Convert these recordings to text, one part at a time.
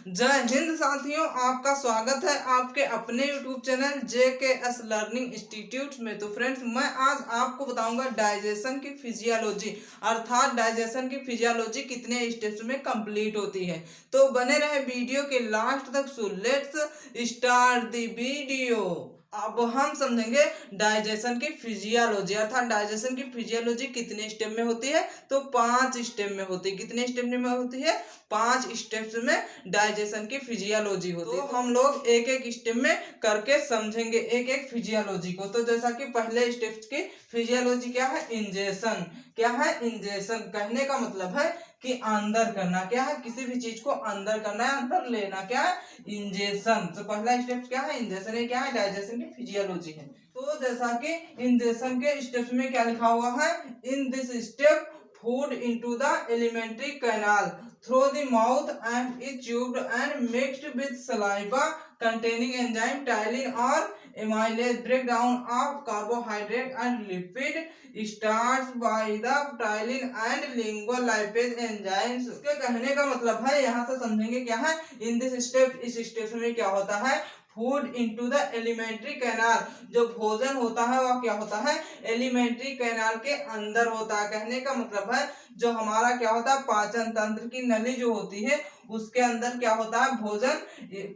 जय हिंद साथियों, आपका स्वागत है आपके अपने YouTube channel JKS learning institute में। तो फ्रेंड्स, मैं आज आपको बताऊंगा डाइजेशन की फिजियोलॉजी, अर्थात डाइजेशन की फिजियोलॉजी कितने स्टेप्स में कंप्लीट होती है। तो बने रहे वीडियो के लास्ट तक। So let's start the video. अब हम समझेंगे डाइजेशन की फिजियोलॉजी, अर्थात डाइजेशन की फिजियोलॉजी कितने स्टेप में होती है। तो 5 स्टेप में होती है। कितने स्टेप में होती है? 5 स्टेप्स में डाइजेशन की फिजियोलॉजी होती है। तो हम लोग एक एक स्टेप में करके समझेंगे एक एक फिजियोलॉजी को। तो जैसा कि पहले स्टेप की फिजियोलॉजी क्या है? इंजेशन। क्या है? इंजेशन। कहने का मतलब है कि अंदर करना। क्या है? किसी भी चीज को अंदर करना है, अंदर लेना। क्या है? इंजेशन। तो पहला स्टेप क्या है? इंजेशन। ये क्या है? डाइजेशन की फिजियोलॉजी है। तो जैसा कि इंजेशन के स्टेप में क्या लिखा हुआ है? In this step food into the alimentary canal through the mouth and is chewed and mixed with saliva containing enzyme ptyalin or amylase. Breakdown of carbohydrate and lipid starts by the ptyalin and lingual lipase enzymes. इसके कहने का मतलब है, यहाँ से समझेंगे क्या है इन दिस स्टेप। इस स्टेप में क्या होता है? Food into the alimentary canal. जो भोजन होता है वह क्या होता है? एलिमेंट्री कैनाल के अंदर होता है। कहने का मतलब है जो हमारा क्या होता है, पाचन तंत्र की नली जो होती है उसके अंदर क्या होता है? भोजन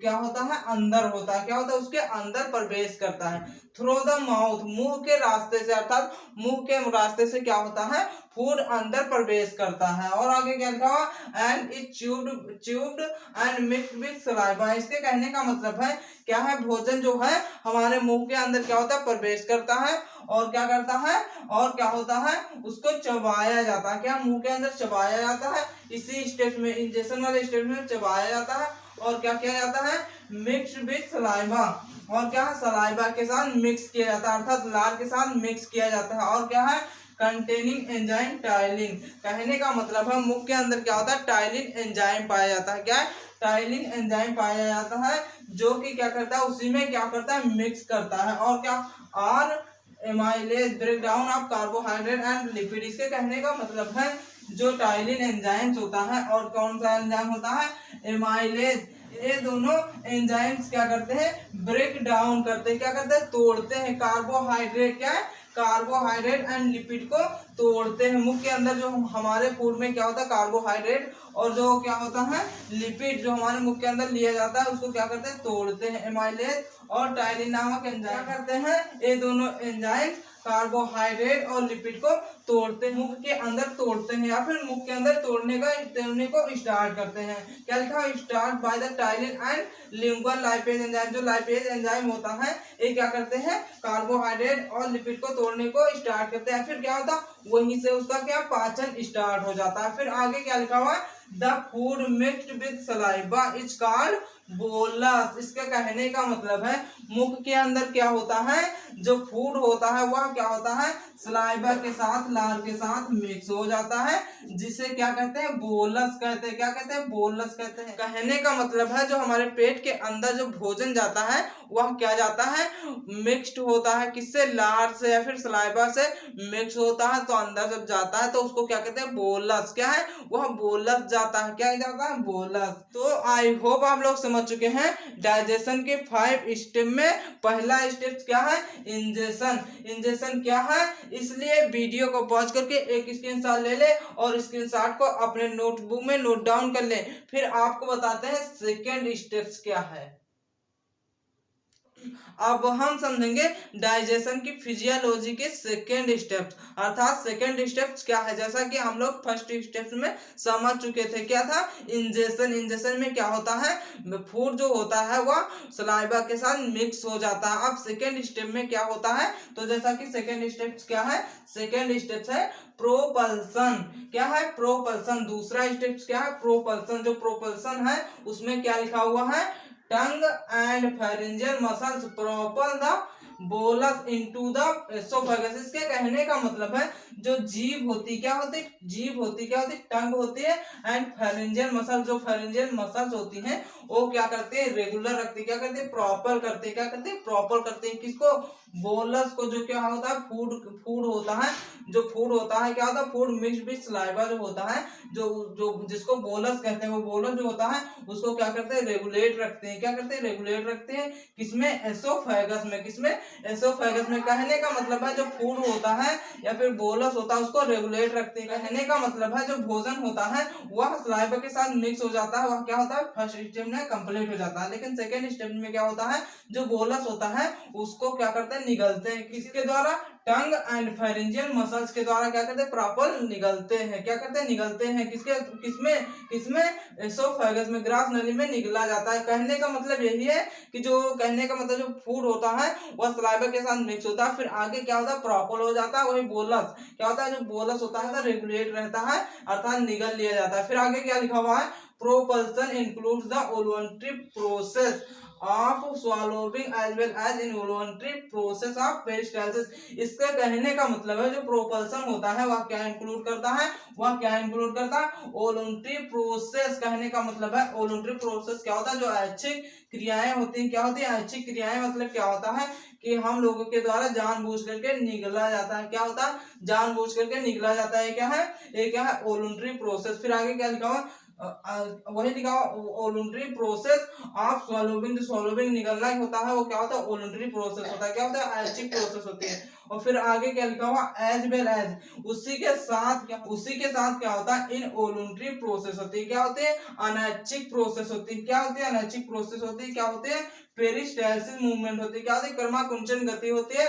क्या होता है? अंदर होता है। क्या होता है? उसके अंदर प्रवेश करता है। थ्रू द माउथ, मुंह के रास्ते से, अर्थात मुंह के रास्ते से क्या होता है? फूड अंदर प्रवेश करता है। और आगे क्या लिखा हुआ? And is chewed and mixed with saliva. इसके कहने का मतलब है क्या है? भोजन जो है हमारे मुंह के अंदर क्या होता है? प्रवेश करता है। और क्या करता है? और क्या होता है? उसको चबाया जाता है। क्या? मुंह के अंदर चबाया जाता है। इसी स्टेज में, इंजेक्शन वाले स्टेज में चबाया जाता है। और क्या किया जाता है? Mixed with saliva. और क्या है? सलाइवा के साथ मिक्स किया जाता है, अर्थात लार के साथ मिक्स किया जाता है। और क्या है? Containing enzyme ptyalin. कहने का मतलब है मुंह के अंदर क्या होता है? टाइलिन एंजाइम पाया जाता है। क्या है? टाइलिन एंजाइम पाया जाता है, जो कि क्या करता है? उसी में क्या करता है? मिक्स करता है। और क्या? और amylase, breakdown of carbohydrate and lipid. इसके कहने का मतलब है जो टाइलिन एंजाइम्स होता है, और कौन सा एंजाइम होता है? एमाइलेज। ये दोनों एंजाइम्स क्या करते हैं? ब्रेक डाउन करते हैं। क्या करते हैं? तोड़ते हैं कार्बोहाइड्रेट। क्या है? कार्बोहाइड्रेट एंड लिपिड को तोड़ते हैं। मुंह के अंदर जो हमारे फूड में क्या होता है? कार्बोहाइड्रेट और जो क्या होता है? लिपिड, जो हमारे मुंह के अंदर लिया जाता है उसको क्या करते हैं? तोड़ते हैं। एमाइलेज और टाइलिन नामक एंजाइम क्या करते हैं? ये दोनों एंजाइम कार्बोहाइड्रेट और लिपिड को तोड़ते हैं, मुंह के अंदर तोड़ते हैं, या फिर मुंह के अंदर तोड़ने को स्टार्ट करते हैं। क्या लिखा है? Start by the ptyalin and lingual lipase enzyme. जो लाइपेज एंजाइम होता है ये क्या करते हैं? कार्बोहाइड्रेट और लिपिड को तोड़ने को स्टार्ट करते हैं। फिर क्या होता? वहीं से उसका क्या? पाचन स्टार्ट हो जाता है। फिर आगे क्या लिखा हुआ है? The food mixed with saliva is called bolus. इसके कहने का मतलब है मुख के अंदर क्या होता है? जो फूड होता है वह क्या होता है? सलाइवा के साथ, लार के साथ मिक्स हो जाता है, जिसे क्या कहते हैं? बोलस कहते हैं। क्या कहते हैं? बोलस कहते हैं। कहने का मतलब है जो हमारे पेट के अंदर जो भोजन जाता है वह क्या जाता है? मिक्स्ड होता है। किससे? लार से या फिर सलाइवा से मिक्स होता है। तो अंदर जब जाता है तो उसको क्या कहते हैं? बोलस। क्या है? वह बोलस जाता है। क्या जाता है? बोलस। तो आई होप आप लोग समझ चुके हैं डाइजेशन के 5 स्टेप में पहला स्टेप क्या है? इंजेशन। इंजेशन क्या है? इसलिए वीडियो को पॉज करके एक स्क्रीनशॉट ले ले और स्क्रीनशॉट को अपने नोटबुक में नोट डाउन कर ले। फिर आपको बताते हैं सेकेंड स्टेप्स क्या है। अब हम समझेंगे डाइजेशन की फिजियोलॉजी के सेकेंड स्टेप्स, अर्थात सेकेंड स्टेप्स क्या है। जैसा कि हम लोग फर्स्ट स्टेप्स में समझ चुके थे। क्या था? इंजेशन। इंजेशन में क्या होता है? फूड जो होता है वह सलाइवा के साथ मिक्स हो जाता है। अब सेकेंड स्टेप में क्या होता है? तो जैसा कि सेकेंड स्टेप्स क्या है? सेकेंड स्टेप्स है प्रोपल्सन। क्या है? प्रोपल्सन। दूसरा स्टेप्स क्या है? प्रोपल्सन। जो प्रोपल्सन है उसमें क्या लिखा हुआ है? Tongue and pharyngeal muscles propel the bolus into the oesophagus. इसके कहने का मतलब है जो जीभ होती क्या होती, जीभ होती क्या होती, टंग होती है, एंड फेरेंजियल मसल, जो फेरेंजियल मसल्स होती हैं वो क्या करते हैं, रेगुलर रखते हैं, क्या करते हैं, प्रॉपर करते हैं, क्या करते हैं, प्रॉपर करते हैं, किसको, बोलस को, जो क्या होता है, फूड फूड होता है, जो फूड होता है क्या होता है, फूड मिक्स्ड विद सलाइवा जो होता है, जो जो जिसको बोलस कहते हैं, वो बोलस जो होता है उसको क्या करते हैं, रेगुलेट रखते हैं, क्या करते हैं, रेगुलेट रखते हैं, किसमें, एसोफेगस में, किसमें, एसोफेगस में। कहने का मतलब है जो फूड होता है या फिर बोलस होता है उसको रेगुलेट रखते हैं। कहने का मतलब है जो भोजन होता है वह सलाइवा के साथ मिक्स हो जाता है, वह क्या होता है, फर्स्ट स्टेप में कंप्लीट हो जाता है। लेकिन सेकेंड स्टेप में क्या होता है, जो बोलस होता है उसको क्या करते हैं, निगलते हैं, किसके द्वारा, टंग एंड फेरेंजियल मसल्स के द्वारा क्या करते हैं, प्रॉपर निगलते हैं, क्या करते हैं, निगलते हैं, किसके, किसमें, किसमें, एसोफेगस में, ग्रास नली में निगला जाता है। कहने का मतलब यही है कि जो कहने का मतलब जो फूड होता है वह सलाइवा के साथ मिक्स होता है, फिर आगे क्या होता है, प्रॉपर हो जाता है, वही बोलस क्या होता है, जो बोलस होता है रेगुलेट रहता है, अर्थात निगल लिया जाता है। फिर आगे क्या लिखा हुआ है, propulsion includes the voluntary process of swallowing as well as involuntary process of peristalsis। इसके कहने का मतलब है जो प्रोपल्सन होता है वह क्या इंक्लूड करता है, वह क्या इंक्लूड करता है, वॉलंटरी प्रोसेस। कहने का मतलब है वॉलंटरी प्रोसेस क्या होता है, जो ऐच्छिक क्रियाएं होती हैं, क्या होती है, ऐच्छिक क्रियाएं, मतलब क्या होता है कि हम लोगों के द्वारा जानबूझ करके निगला जाता है, क्या होता है, जानबूझ करके निगला जाता है, क्या है, ये क्या है, वॉलंटरी प्रोसेस। फिर आगे क्या लिखा हुआ, वही लिखा वॉलंटरी प्रोसेस ऑफ स्वॉलोविंग, जो स्वॉलोविंग निगलना होता है वो क्या होता है, वॉलंटरी प्रोसेस होता है, क्या होता है, ऐच्छिक प्रोसेस होती है। और फिर आगे क्या लिखा हुआ, एज वेल एज, उसी के साथ क्या, उसी के साथ क्या होता है, इन वॉलंटरी प्रोसेस होती है, क्या होते हैं, अनैच्छिक प्रोसेस होती है, क्या होती है, अनैच्छिक प्रोसेस होती है, क्या होते हैं, पेरिस्टाल्सिस मूवमेंट होती है, क्या होती है, कर्माकुंचन गति होती है।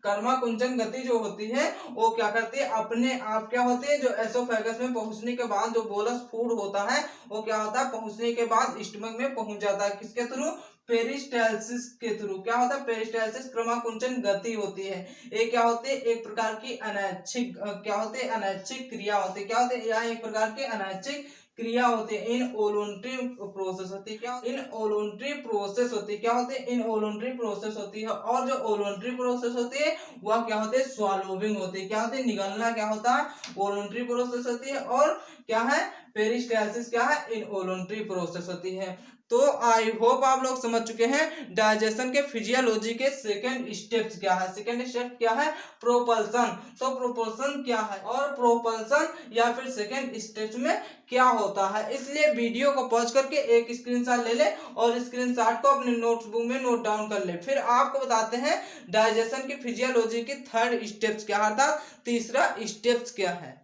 कर्माकुंचन गति जो होती है वो क्या करती है, अपने आप क्या होती है, जो एसोफेगस में पहुंचने के बाद जो बोलस फूड होता है वो क्या होता है, पहुंचने के बाद स्टमक में पहुंच जाता है, किसके थ्रू, पेरिस्टाल्सिस के थ्रू। क्या होता है, पेरिस्टाल्सिस क्रमाकुंचन गति होती है। ये क्या होती है, एक प्रकार की अनैच्छिक क्या होती है, अनैच्छिक क्रिया होती है, क्या होती है, यह एक प्रकार की अनैच्छिक क्रिया होती है, इन वॉलंटरी प्रोसेस होती है, क्या, इन वॉलंटरी प्रोसेस होती है, क्या होती है, इन वॉलंटरी प्रोसेस होती है। और जो वॉलंटरी प्रोसेस होती है वह क्या होती है, स्वॉलोविंग होती है, क्या होती है, निगलना क्या होता है, वॉलंटरी प्रोसेस होती है। और क्या है, पेरिस्टाल्सिस क्या है, इन वॉलंटरी प्रोसेस होती है। तो आई होप आप लोग समझ चुके हैं डाइजेशन के फिजियोलॉजी के सेकंड स्टेप्स क्या है। सेकंड स्टेप क्या है, प्रोपल्सन। तो प्रोपल्सन क्या है और प्रोपल्सन या फिर सेकंड स्टेप में क्या होता है, इसलिए वीडियो को पॉज करके एक स्क्रीनशॉट ले ले और स्क्रीनशॉट को अपने नोटबुक में नोट डाउन कर ले। फिर आपको बताते हैं डाइजेशन की फिजियोलॉजी की थर्ड स्टेप्स क्या है, अर्थात तीसरा स्टेप्स क्या है।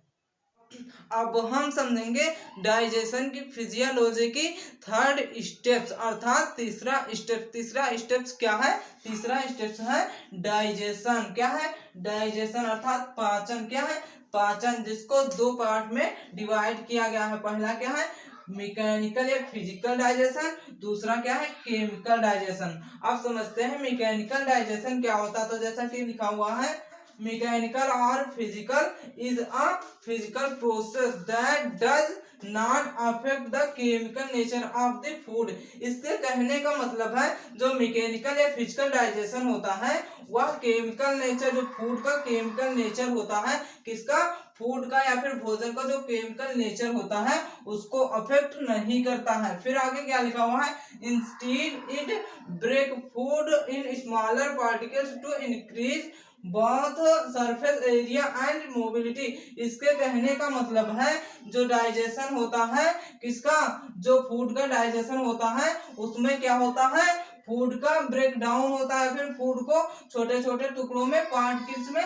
अब हम समझेंगे डाइजेशन की फिजियोलॉजी की थर्ड स्टेप्स अर्थात तीसरा स्टेप। तीसरा स्टेप्स क्या है, तीसरा स्टेप्स है डाइजेशन। क्या है, डाइजेशन अर्थात पाचन। क्या है, पाचन, जिसको दो पार्ट में डिवाइड किया गया है। पहला क्या है, मैकेनिकल या फिजिकल डाइजेशन, दूसरा क्या है, केमिकल डाइजेशन। आप समझते हैं मैकेनिकल डाइजेशन क्या होता है, तो जैसा कि लिखा हुआ है, मैकेनिकल और physical is a physical process that does not affect the chemical nature of the food. इसके कहने का मतलब है जो मैकेनिकल या फिजिकल डाइजेशन होता है वह केमिकल नेचर, जो फूड का केमिकल नेचर होता है, किसका, फूड का या फिर भोजन का जो केमिकल नेचर होता है उसको अफेक्ट नहीं करता है। फिर आगे क्या लिखा हुआ है, instead it break food in smaller particles to increase both surface area and mobility. इसके कहने का मतलब है जो डाइजेशन होता है किसका, जो फूड का डाइजेशन होता है उसमें क्या होता है, फूड का ब्रेक डाउन होता है, फिर फूड को छोटे छोटे टुकड़ों में पार्टिकल्स में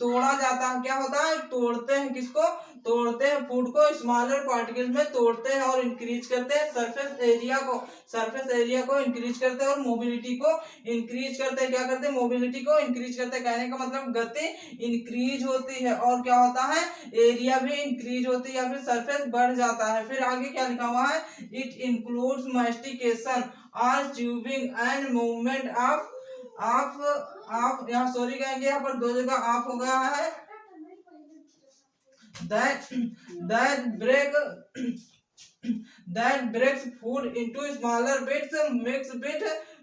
तोड़ा जाता है। क्या होता है, तोड़ते हैं, किसको, तोड़ते हैं, फूड को स्मॉलर पार्टिकल्स में तोड़ते हैं और इंक्रीज करते हैं सरफेस एरिया को, सरफेस एरिया को इंक्रीज करते हैं और मोबिलिटी को इंक्रीज करते हैं। क्या करते हैं, मोबिलिटी को इंक्रीज करते हैं। कहने का मतलब गति इंक्रीज होती है और क्या होता है, एरिया भी इंक्रीज होती है या फिर सरफेस बढ़ जाता है। फिर आगे क्या लिखा हुआ है, इट इंक्लूड्स मास्टिकेशन और च्यूविंग एंड मूवमेंट ऑफ आप यहाँ सॉरी कहेंगे, यहाँ पर दो जगह आप हो गया है, that break that breaks food into smaller bits,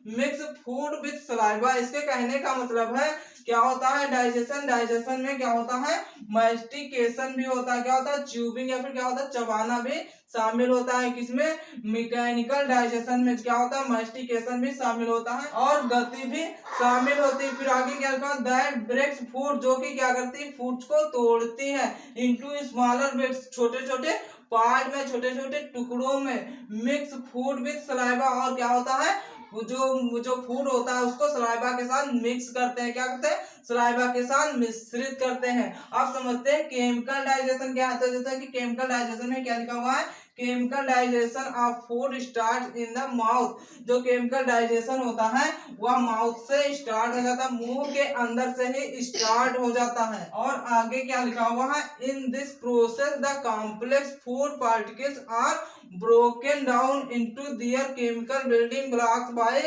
mix food with saliva। इसके कहने का मतलब है क्या होता है डाइजेशन, डाइजेशन में क्या होता है मास्टिकेशन भी होता है, क्या होता है च्यूबिंग या फिर क्या होता है चबाना भी शामिल होता है। किसमें मैकेनिकल डाइजेशन में क्या होता है मास्टिकेशन भी शामिल होता है और गति भी शामिल होती है। फिर आगे क्या लिखा दैट ब्रेक्स फूड, जो कि क्या करती है फूड्स को तोड़ती है इनटू स्मॉलर बिट्स, छोटे छोटे पार्ट में, छोटे छोटे टुकड़ों में। मिक्स फूड विद सलाइवा, और क्या होता है जो फूड होता है उसको सलाइवा के साथ मिक्स करते हैं, क्या करते हैं सलाइवा के साथ मिश्रित करते हैं। अब समझते हैं केमिकल डाइजेशन क्या है। तो जैसा कि केमिकल डाइजेशन में क्या लिखा हुआ है chemical digestion of food start in the mouth. जो केमिकल डाइजेशन होता है वह माउथ से स्टार्ट हो जाता है, मुंह के अंदर से ही स्टार्ट हो जाता है। और आगे क्या लिखा हुआ है in this process the complex food particles are broken down into their chemical building blocks by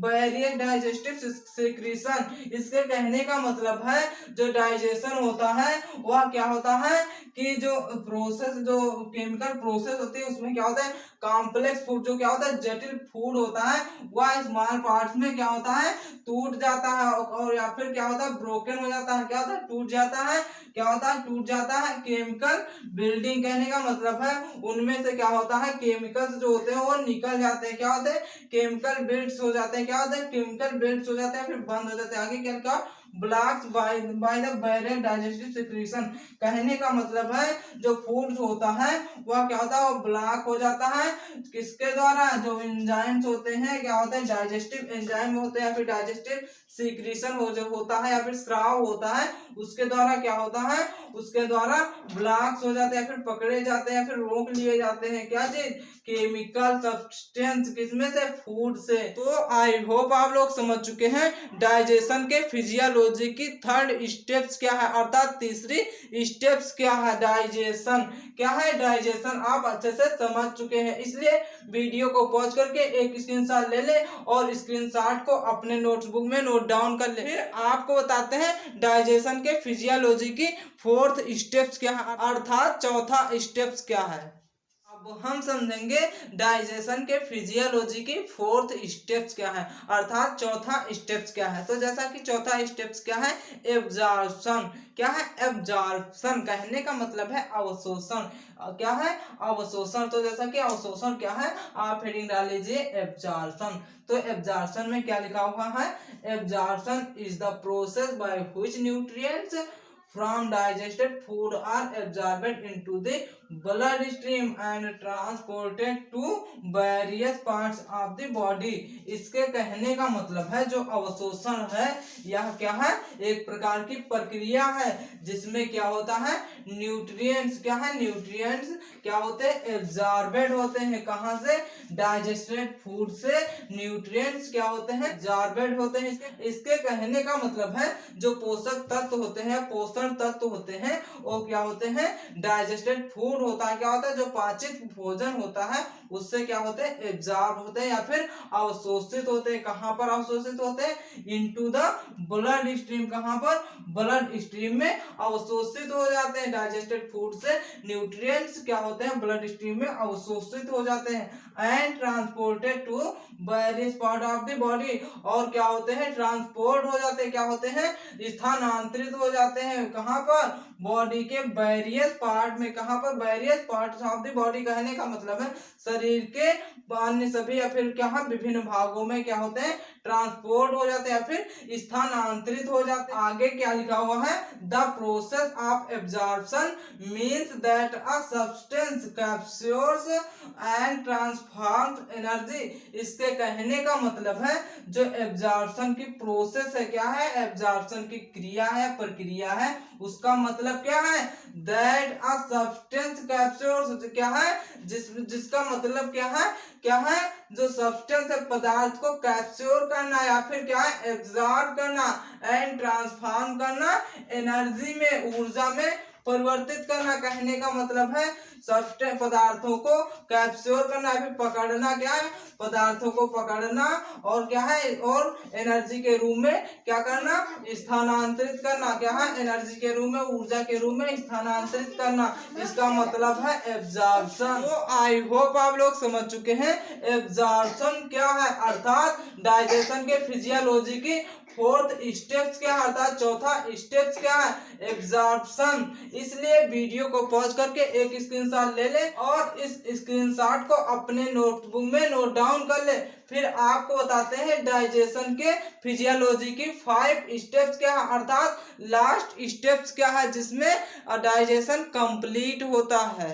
various digestive secretion। इसके कहने का मतलब है जो डाइजेशन होता है वह क्या होता है कि जो प्रोसेस, जो केमिकल प्रोसेस होती है उसमें क्या होता है कॉम्प्लेक्स फूड, जो क्या होता है जटिल फूड होता है वह स्मॉल पार्ट्स में क्या होता है टूट जाता है, और या फिर क्या होता है ब्रोकन हो जाता है, क्या होता है टूट जाता है, क्या होता है टूट जाता है। केमिकल बिल्डिंग कहने का मतलब है उनमें से क्या होता है केमिकल्स जो होते हैं वो निकल जाते हैं, क्या होते हैं केमिकल बिल्ड्स हो जाते हैं, क्या होते हैं केमिकल बिल्ड्स हो जाते हैं फिर बंद हो जाते हैं। आगे क्या blocks by the barrier digestive secretion. कहने का मतलब है जो फूड होता है वह क्या होता है वो ब्लॉक हो जाता है किसके द्वारा, जो एंजाइम्स होते हैं, क्या होता है डाइजेस्टिव एंजाइम होते हैं या फिर डाइजेस्टिव सीक्रेशन हो जो होता है या फिर स्राव होता है उसके द्वारा क्या होता है उसके द्वारा ब्लॉक्स हो जाते हैं, फिर पकड़े जाते हैं, फिर रोक लिए जाते हैं। क्या चीज केमिकल सब्सटेंस, किसमें से फूड से। तो आई होप आप लोग समझ चुके हैं डाइजेशन के फिजियोलॉजी की थर्ड स्टेप्स क्या है, अर्थात तीसरी स्टेप्स क्या है डाइजेशन। क्या है डाइजेशन आप अच्छे से समझ चुके हैं, इसलिए वीडियो को पॉज करके एक स्क्रीनशॉट ले ले और स्क्रीनशॉट को अपने नोटबुक में नोट डाउन कर ले। फिर आपको बताते हैं डाइजेशन के फिजियोलॉजी की फोर्थ स्टेप्स क्या है, अर्थात चौथा स्टेप्स क्या है। अब हम समझेंगे डाइजेशन के फिजियोलॉजी की फोर्थ स्टेप्स क्या है, अर्थात चौथा स्टेप्स क्या है। तो जैसा कि चौथा स्टेप्स क्या है एब्जॉर्प्शन। क्या है एब्जॉर्प्शन, कहने का मतलब है अवशोषण। क्या है अवशोषण। तो जैसा कि अवशोषण क्या है आप हेडिंग डाल लीजिए एब्जॉर्प्शन। तो एब्जॉर्प्शन में क्या लिखा हुआ है absorption is the process by which nutrients from digested food are absorbed into the blood stream and transported to various parts of the body। इसके कहने का मतलब है जो अवशोषण है यह क्या है एक प्रकार की प्रक्रिया है जिसमें क्या होता है न्यूट्रिएंट्स, क्या है न्यूट्रिएंट्स क्या होते हैं एब्जॉर्बेड होते हैं, कहाँ से डाइजेस्टेड फूड से न्यूट्रिएंट्स क्या होते हैं एब्जॉर्बेड होते हैं। इसके कहने का मतलब है जो पोषक तत्व होते हैं, पोषण तत्व होते हैं वो क्या होते हैं डाइजेस्टेड फूड होता है, क्या होता है जो पाचित भोजन होता है उससे क्या होते हैं एब्जॉर्ब होते हैं या फिर अवशोषित होते हैं। कहाँ पर अवशोषित होते हैं इनटू द ब्लड स्ट्रीम, कहाँ पर ब्लड स्ट्रीम में अवशोषित हो जाते हैं। डाइजेस्टेड फूड से न्यूट्रिएंट्स क्या होते हैं ब्लड स्ट्रीम में अवशोषित हो जाते हैं and transported to various part of the body, और क्या होते हैं ट्रांसपोर्ट हो जाते हैं, क्या होते हैं स्थानांतरित हो जाते हैं कहाँ पर बॉडी के वेरियस पार्ट में। कहाँ पर various part of the body, कहने का मतलब है शरीर के अन्य सभी या फिर क्या विभिन्न भागों में क्या होते हैं ट्रांसपोर्ट हो जाते हैं या फिर स्थानांतरित हो जाते हैं। आगे क्या लिखा हुआ है the process of absorption means that a substance captures and transforms energy. इसके कहने का मतलब है जो एब्जॉर्प्शन की प्रोसेस है, क्या है एब्जॉर्प्शन की क्रिया है प्रक्रिया है, उसका मतलब क्या है दैट अ सब्सटेंस कैप्चर्स, क्या है जिसका मतलब क्या है जो सब्सटेंस है पदार्थ को कैप्चर करना या फिर क्या है एब्जॉर्ब करना एंड ट्रांसफॉर्म करना एनर्जी में ऊर्जा में परिवर्तित करना। कहने का मतलब है सब्सटेंस पदार्थों को कैप्चर करना है, फिर पकड़ना क्या है, पदार्थों को पकड़ना, और क्या है, और एनर्जी के रूप में क्या करना, स्थानांतरित करना, क्या है, एनर्जी के रूप में, ऊर्जा के रूप में स्थानांतरित करना। इसका मतलब है एब्जॉर्प्शन। तो आई होप आप लोग समझ चुके हैं एब्जॉर्प्शन क्या है, अर्थात डाइजेशन के फिजियोलॉजी की फोर्थ स्टेप्स क्या है, अर्थात चौथा स्टेप्स क्या है, एब्जॉर्प्शन। इसलिए वीडियो को पॉज करके एक स्क्रीनशॉट ले ले और इस स्क्रीनशॉट को अपने नोटबुक में नोट डाउन कर ले। फिर आपको बताते हैं डाइजेशन के फिजियोलॉजी की 5 स्टेप्स क्या है, अर्थात लास्ट स्टेप्स क्या है जिसमें डाइजेशन कंप्लीट होता है।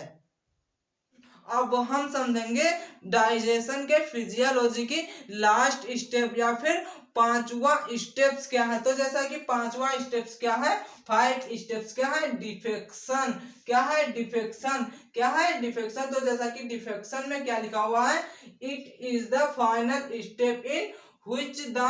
अब हम समझेंगे डाइजेशन के फिजियोलॉजी की लास्ट स्टेप या फिर 5वां स्टेप्स क्या है। तो जैसा कि 5वां स्टेप्स क्या है, 5 स्टेप्स क्या है, डिफेक्शन। क्या है, डिफेक्शन। क्या है, डिफेक्शन। तो जैसा कि डिफेक्शन में क्या लिखा हुआ है, it is the final step in which the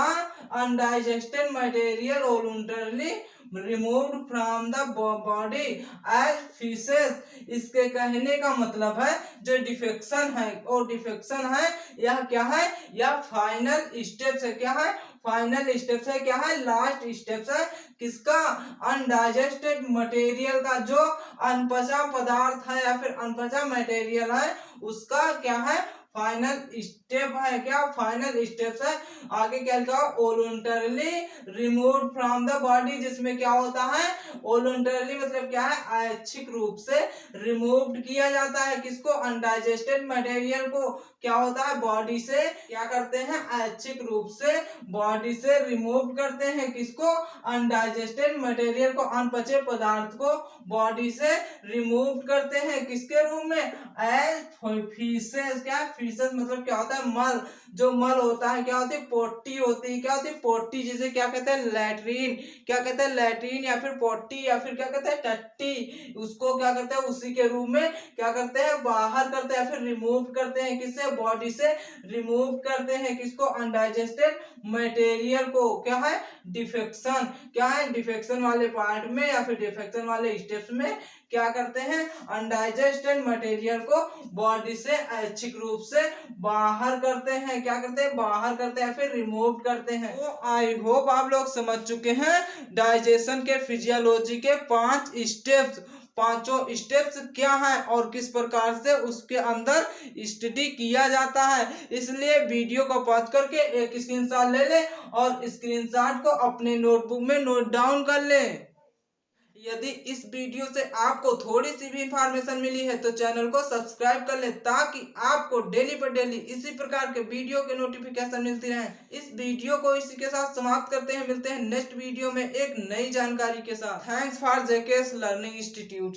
undigested material voluntarily removed from the body as feces। इसके कहने का मतलब है जो डिफेक्शन है, और डिफेक्शन है यह क्या है, यह फाइनल स्टेप्स है। क्या है, फाइनल स्टेप्स है। क्या है, लास्ट स्टेप्स है किसका, अनडाइजेस्टेड मटेरियल का, जो अनपचा पदार्थ है या फिर अनपचा मटेरियल है उसका क्या है, फाइनल स्टेप है। क्या, फाइनल स्टेप्स है। आगे क्या लिखा, voluntarily remove from the body, जिसमें क्या होता है, वॉलंटरली मतलब क्या है, ऐच्छिक रूप से रिमूव किया जाता है किसको, अनडाइजेस्टेड मटेरियल को। क्या होता है, बॉडी से क्या करते हैं, ऐच्छिक रूप से बॉडी से रिमूव करते हैं किसको, अनडाइजेस्टेड मटेरियल को, अनपचे पदार्थ को बॉडी से रिमूव करते हैं किसके रूप में, एज फीसेस। क्या, फीसेस मतलब क्या होता है, मल। जो मल होता है क्या होती है, पोटी होती है। क्या होती है, पोटी, जिसे क्या कहते हैं, लैट्रीन। क्या कहते हैं, लैट्रीन या फिर पोटी या फिर क्या कहते हैं, टट्टी। उसको क्या करते हैं, उसी के रूप में क्या करते हैं, बाहर करते हैं, फिर रिमूव करते हैं किससे, बॉडी से रिमूव करते हैं किसको, अनडाइजेस्टेड मटेरियल को। क्या है, डिफेक्शन। क्या है, डिफेक्शन वाले पार्ट में या फिर डिफेक्शन वाले स्टेप्स में क्या करते हैं, अनडाइजेस्टेड मटेरियल को बॉडी से ऐच्छिक रूप से बाहर करते हैं। क्या करते हैं, बाहर करते हैं, फिर रिमूव करते हैं। तो आई होप आप लोग समझ चुके हैं डाइजेशन के फिजियोलॉजी के 5 स्टेप्स। पांचों स्टेप्स क्या है और किस प्रकार से उसके अंदर स्टडी किया जाता है। इसलिए वीडियो को पॉज करके एक स्क्रीनशॉट ले ले और स्क्रीनशॉट को अपने नोटबुक में नोट डाउन कर ले। यदि इस वीडियो से आपको थोड़ी सी भी इंफॉर्मेशन मिली है तो चैनल को सब्सक्राइब कर ले, ताकि आपको डेली पर डेली इसी प्रकार के वीडियो के नोटिफिकेशन मिलती रहे। इस वीडियो को इसी के साथ समाप्त करते हैं, मिलते हैं नेक्स्ट वीडियो में एक नई जानकारी के साथ। Thanks for JKS learning institute.